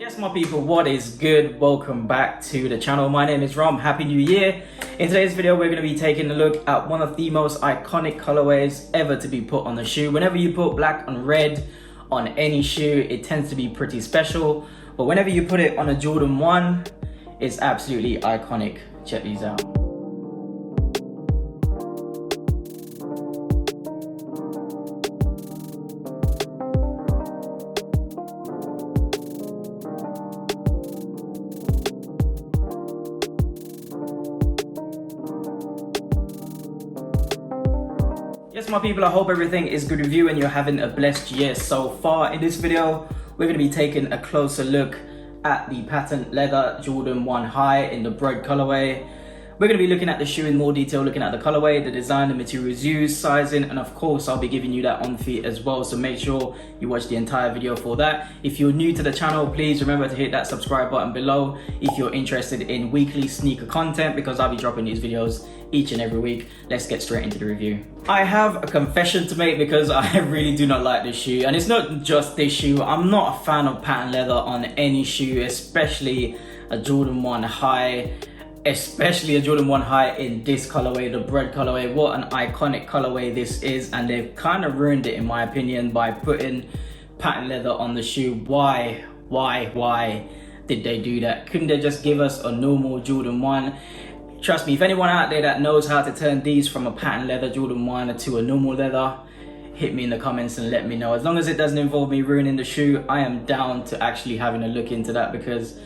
Yes, my people, what is good? Welcome back to the channel. My name is Rom. Happy New Year. In today's video, we're going to be taking a look at one of the most iconic colorways ever to be put on the shoe. Whenever you put black and red on any shoe, it tends to be pretty special. But whenever you put it on a Jordan 1, it's absolutely iconic. Check these out. Yes, my people, I hope everything is good with you and you're having a blessed year so far. In this video, we're going to be taking a closer look at the patent leather Jordan 1 High in the Bred colorway. We're going to be looking at the shoe in more detail, looking at the colorway, the design, the materials used, sizing, and of course, I'll be giving you that on feet as well. So make sure you watch the entire video for that. If you're new to the channel, please remember to hit that subscribe button below if you're interested in weekly sneaker content, because I'll be dropping these videos each and every week. Let's get straight into the review. I have a confession to make because I really do not like this shoe, and it's not just this shoe. I'm not a fan of patent leather on any shoe, especially a Jordan 1 High. Especially a Jordan 1 High in this colorway, the Bred colorway. What an iconic colorway this is, and they've kind of ruined it in my opinion by putting patent leather on the shoe. Why did they do that? Couldn't they just give us a normal Jordan 1? Trust me, if anyone out there that knows how to turn these from a patent leather Jordan 1 to a normal leather, hit me in the comments and let me know. As long as it doesn't involve me ruining the shoe, I am down to actually having a look into that, because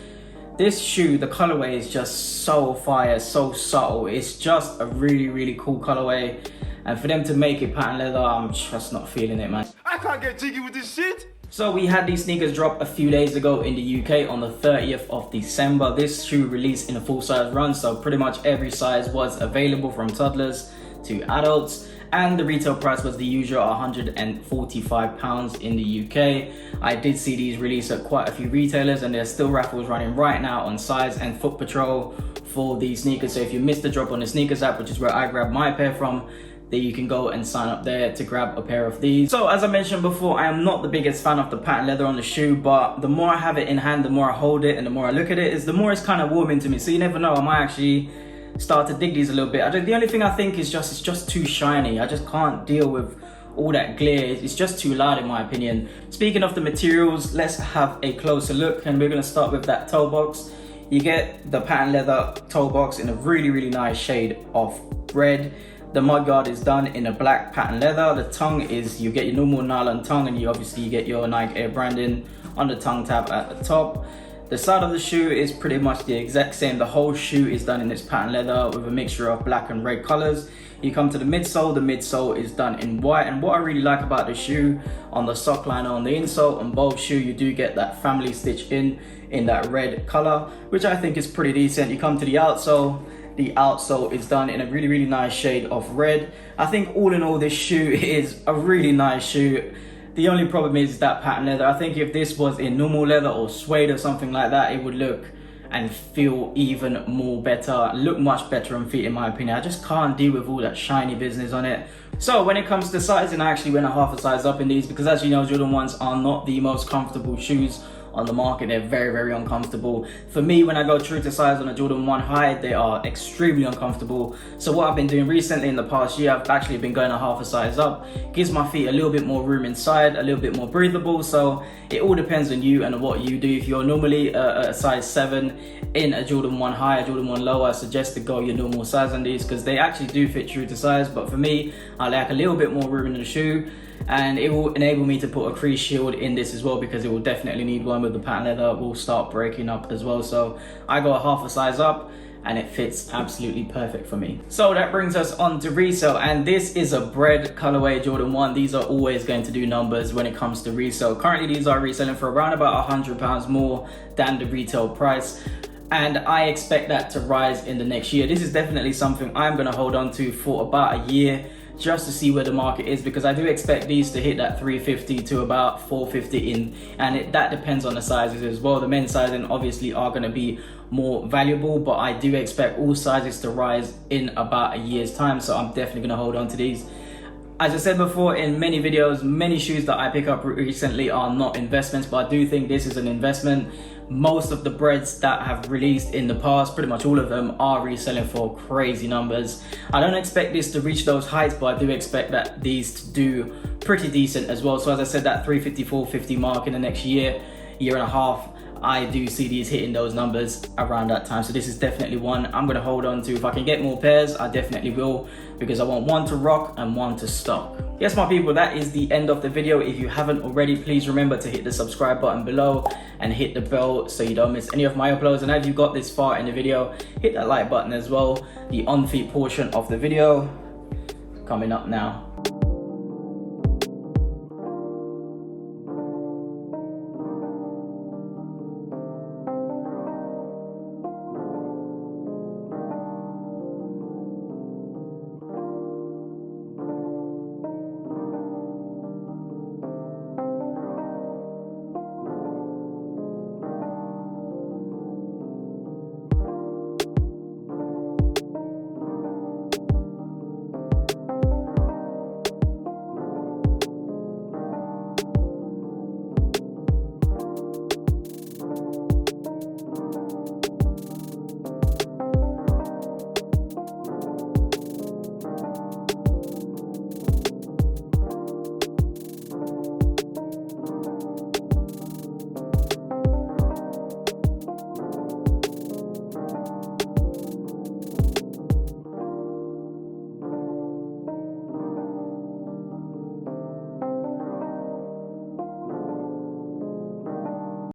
this shoe, the colorway is just so fire, so subtle. It's just a really cool colorway, and for them to make it patent leather, I'm just not feeling it, man. I can't get jiggy with this shit. So we had these sneakers drop a few days ago in the UK on the 30th of December. This shoe released in a full size run, so pretty much every size was available from toddlers to adults, and the retail price was the usual £145 in the UK. I did see these released at quite a few retailers, and there's still raffles running right now on Size and Foot Patrol for these sneakers. So if you missed the drop on the sneakers app, which is where I grabbed my pair from, then you can go and sign up there to grab a pair of these. So as I mentioned before, I am not the biggest fan of the patent leather on the shoe, but the more I have it in hand, the more I hold it and the more I look at it, the more it's kind of warming to me. So you never know, I might actually start to dig these a little bit. The only thing I think is it's just too shiny. I just can't deal with all that glare. It's just too loud in my opinion. Speaking of the materials, let's have a closer look, and we're going to start with that toe box. You get the patent leather toe box in a really nice shade of red. The mudguard is done in a black patent leather. The tongue is, you get your normal nylon tongue, and you get your Nike Air branding on the tongue tab at the top. The side of the shoe is pretty much the exact same. The whole shoe is done in this patent leather with a mixture of black and red colors. You come to the midsole. The midsole is done in white, and what I really like about the shoe, on the sock liner, on the insole, on both shoe, you do get that family stitch in that red color, which I think is pretty decent. You come to the outsole. The outsole is done in a really nice shade of red. I think all in all, this shoe is a really nice shoe. The only problem is that patent leather. I think if this was in normal leather or suede or something like that, it would look and feel even more better, look much better on feet in my opinion. I just can't deal with all that shiny business on it. So when it comes to sizing, I actually went a half a size up in these, because as you know, Jordan 1s are not the most comfortable shoes on the market. They're very uncomfortable. For me, when I go true to size on a Jordan 1 High, they are extremely uncomfortable. So what I've been doing recently in the past year, I've actually been going a half a size up. Gives my feet a little bit more room inside, a little bit more breathable. So it all depends on you and what you do. If you're normally a size 7 in a Jordan 1 High, a Jordan 1 Low, I suggest to go your normal size on these, because they actually do fit true to size. But for me, I like a little bit more room in the shoe, and it will enable me to put a crease shield in this as well, because it will definitely need one. With the patent leather will start breaking up as well. So I go a half a size up, and it fits absolutely perfect for me. So that brings us on to resale, and this is a Bred colorway Jordan 1. These are always going to do numbers when it comes to resale. Currently these are reselling for around about £100 more than the retail price, and I expect that to rise in the next year. This is definitely something I'm going to hold on to for about a year, just to see where the market is, because I do expect these to hit that 350 to about 450 in, and that depends on the sizes as well. The men's sizing obviously are going to be more valuable, but I do expect all sizes to rise in about a year's time, so I'm definitely going to hold on to these. As I said before in many videos, many shoes that I pick up recently are not investments, but I do think this is an investment. Most of the breads that have released in the past, pretty much all of them, are reselling for crazy numbers. I don't expect this to reach those heights, but I do expect that these to do pretty decent as well. So as I said, that 350, 450 mark in the next year and a half, I do see these hitting those numbers around that time. So this is definitely one I'm going to hold on to. If I can get more pairs, I definitely will, because I want one to rock and one to stock. Yes, my people, that is the end of the video. If you haven't already, please remember to hit the subscribe button below and hit the bell so you don't miss any of my uploads. And as you got this far in the video, hit that like button as well. The on feet portion of the video coming up now.